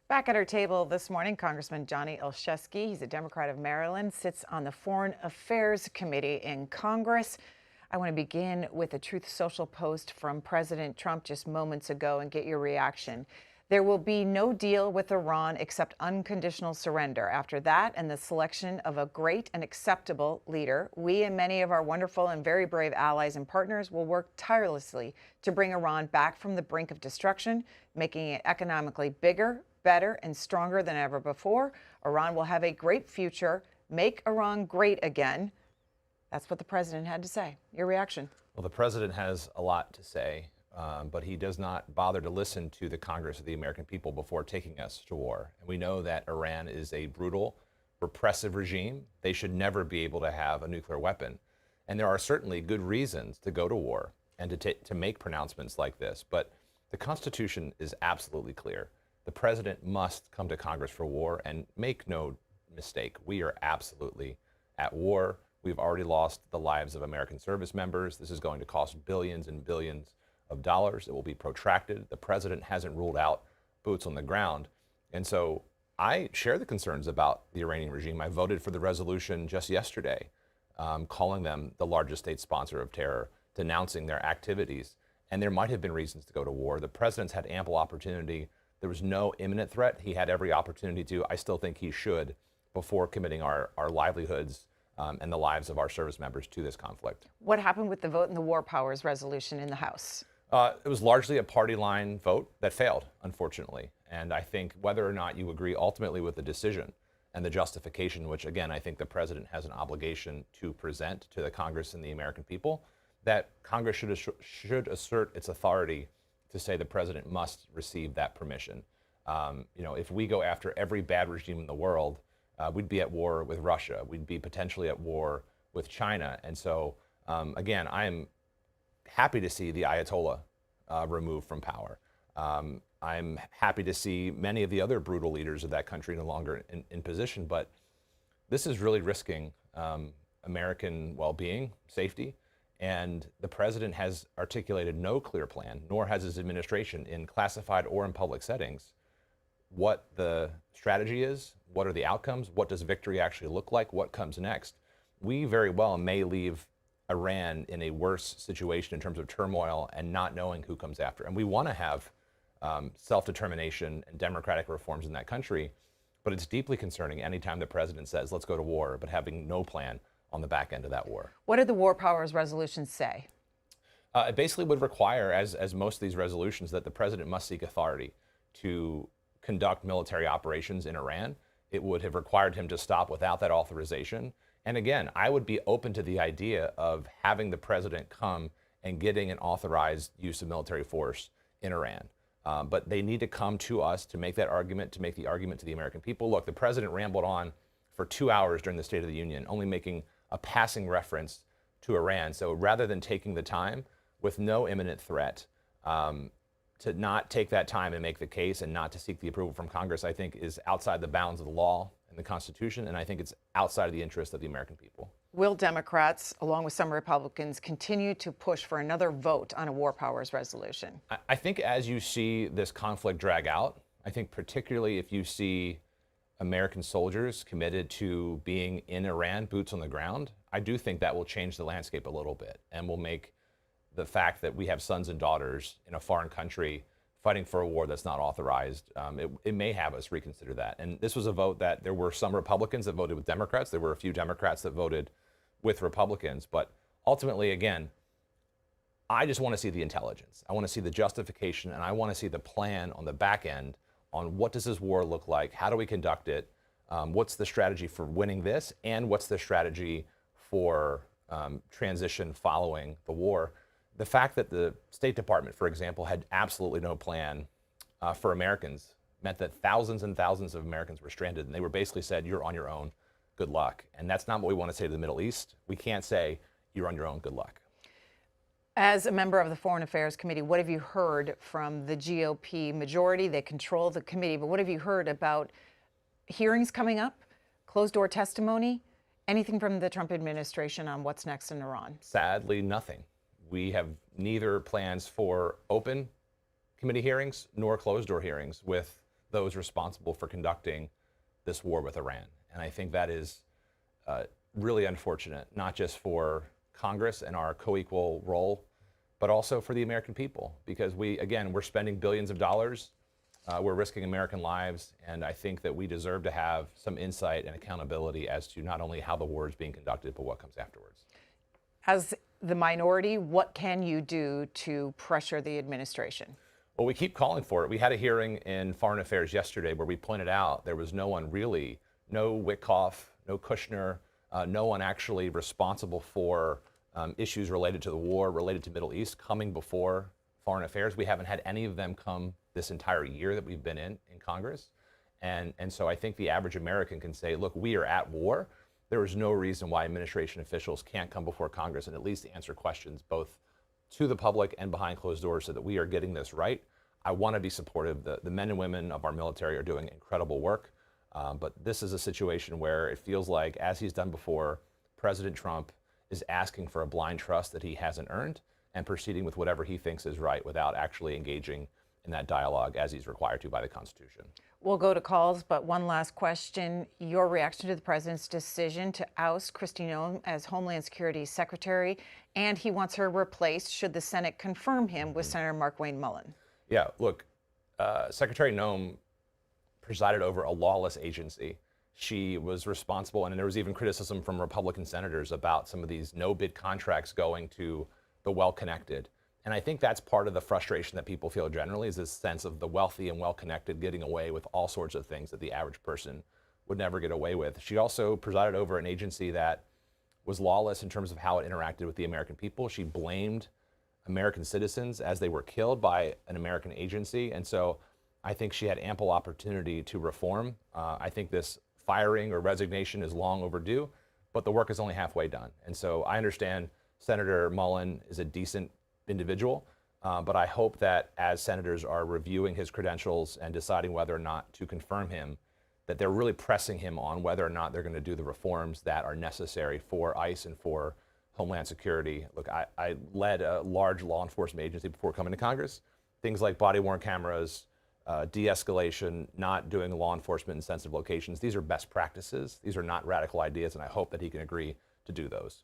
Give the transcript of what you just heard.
Back at our table this morning, Congressman Johnny Olszewski, he's a Democrat of Maryland, sits on the Foreign Affairs Committee in Congress. I want to begin with a Truth Social post from President Trump just moments ago and get your reaction. There will be no deal with Iran except unconditional surrender. After that and the selection of a great and acceptable leader, we and many of our wonderful and very brave allies and partners will work tirelessly to bring Iran back from the brink of destruction, making it economically bigger, better, and stronger than ever before. Iran will have a great future. Make Iran great again. That's what the president had to say. Your reaction? Well, the president has a lot to say, but he does not bother to listen to the Congress of the American people before taking us to war. And we know that Iran is a brutal, repressive regime. They should never be able to have a nuclear weapon. And there are certainly good reasons to go to war and to make pronouncements like this. But the Constitution is absolutely clear. The president must come to Congress for war, and make no mistake, we are absolutely at war. We've already lost the lives of American service members. This is going to cost billions and billions of dollars. It will be protracted. The president hasn't ruled out boots on the ground. And so I share the concerns about the Iranian regime. I voted for the resolution just yesterday, calling them the largest state sponsor of terror, denouncing their activities. And there might have been reasons to go to war. The president's had ample opportunity. There was no imminent threat. He had every opportunity to. I still think he should before committing our livelihoods and the lives of our service members to this conflict. What happened with the vote in the War Powers resolution in the House? It was largely a party line vote that failed, unfortunately. And I think whether or not you agree ultimately with the decision and the justification, which again, I think the president has an obligation to present to the Congress and the American people, that Congress should assert its authority to say the president must receive that permission. If we go after every bad regime in the world, we'd be at war with Russia. We'd be potentially at war with China. And so, again, I'm happy to see the Ayatollah removed from power. I'm happy to see many of the other brutal leaders of that country no longer in position. But this is really risking American well-being, safety. And the president has articulated no clear plan, nor has his administration in classified or in public settings, what the strategy is, what are the outcomes, what does victory actually look like, what comes next. We very well may leave Iran in a worse situation in terms of turmoil and not knowing who comes after. And we want to have self-determination and democratic reforms in that country, but it's deeply concerning anytime the president says, let's go to war, but having no plan on the back end of that war. What did the War Powers resolutions say? It basically would require, as most of these resolutions, that the president must seek authority to conduct military operations in Iran. It would have required him to stop without that authorization. And again, I would be open to the idea of having the president come and getting an authorized use of military force in Iran. But they need to come to us to make that argument, to make the argument to the American people. Look, the president rambled on for 2 hours during the State of the Union, only making a passing reference to Iran. So rather than taking the time with no imminent threat to not take that time and make the case and not to seek the approval from Congress, I think is outside the bounds of the law and the Constitution, and I think it's outside of the interest of the American people. Will Democrats, along with some Republicans, continue to push for another vote on a War Powers resolution? I think as you see this conflict drag out, I think particularly if you see American soldiers committed to being in Iran, boots on the ground, I do think that will change the landscape a little bit and will make the fact that we have sons and daughters in a foreign country fighting for a war that's not authorized, it may have us reconsider that. And this was a vote that there were some Republicans that voted with Democrats. There were a few Democrats that voted with Republicans. But ultimately, again, I just want to see the intelligence. I want to see the justification, and I want to see the plan on the back end on what does this war look like, how do we conduct it, what's the strategy for winning this, and what's the strategy for transition following the war. The fact that the State Department, for example, had absolutely no plan for Americans meant that thousands and thousands of Americans were stranded, and they were basically said, you're on your own, good luck. And that's not what we want to say to the Middle East. We can't say, you're on your own, good luck. As a member of the Foreign Affairs Committee, what have you heard from the GOP majority? They control the committee, but what have you heard about hearings coming up, closed-door testimony, anything from the Trump administration on what's next in Iran? Sadly, nothing. We have neither plans for open committee hearings nor closed-door hearings with those responsible for conducting this war with Iran. And I think that is really unfortunate, not just for Congress and our co-equal role, but also for the American people, because we're spending billions of dollars, we're risking American lives, and I think that we deserve to have some insight and accountability as to not only how the war is being conducted, but what comes afterwards. As the minority, what can you do to pressure the administration? Well, we keep calling for it. We had a hearing in Foreign Affairs yesterday where we pointed out there was no one really, no Witkoff, no Kushner, no one actually responsible for issues related to the war, related to Middle East, coming before Foreign Affairs. We haven't had any of them come this entire year that we've been in Congress. And so I think the average American can say, look, we are at war. There is no reason why administration officials can't come before Congress and at least answer questions both to the public and behind closed doors so that we are getting this right. I want to be supportive. The men and women of our military are doing incredible work. But this is a situation where it feels like, as he's done before, President Trump is asking for a blind trust that he hasn't earned and proceeding with whatever he thinks is right without actually engaging in that dialogue as he's required to by the Constitution. We'll go to calls, but one last question. Your reaction to the president's decision to oust Kristi Noem as Homeland Security Secretary, and he wants her replaced should the Senate confirm him with Senator Markwayne Mullin. Yeah, look, Secretary Noem presided over a lawless agency. She was responsible, and there was even criticism from Republican senators about some of these no-bid contracts going to the well-connected. And I think that's part of the frustration that people feel generally, is this sense of the wealthy and well-connected getting away with all sorts of things that the average person would never get away with. She also presided over an agency that was lawless in terms of how it interacted with the American people. She blamed American citizens as they were killed by an American agency. And so I think she had ample opportunity to reform. I think this firing or resignation is long overdue, but the work is only halfway done. And so I understand Senator Mullin is a decent individual, but I hope that as senators are reviewing his credentials and deciding whether or not to confirm him, that they're really pressing him on whether or not they're going to do the reforms that are necessary for ICE and for Homeland Security. Look, I led a large law enforcement agency before coming to Congress. Things like body-worn cameras, de-escalation, not doing law enforcement in sensitive locations. These are best practices. These are not radical ideas, and I hope that he can agree to do those.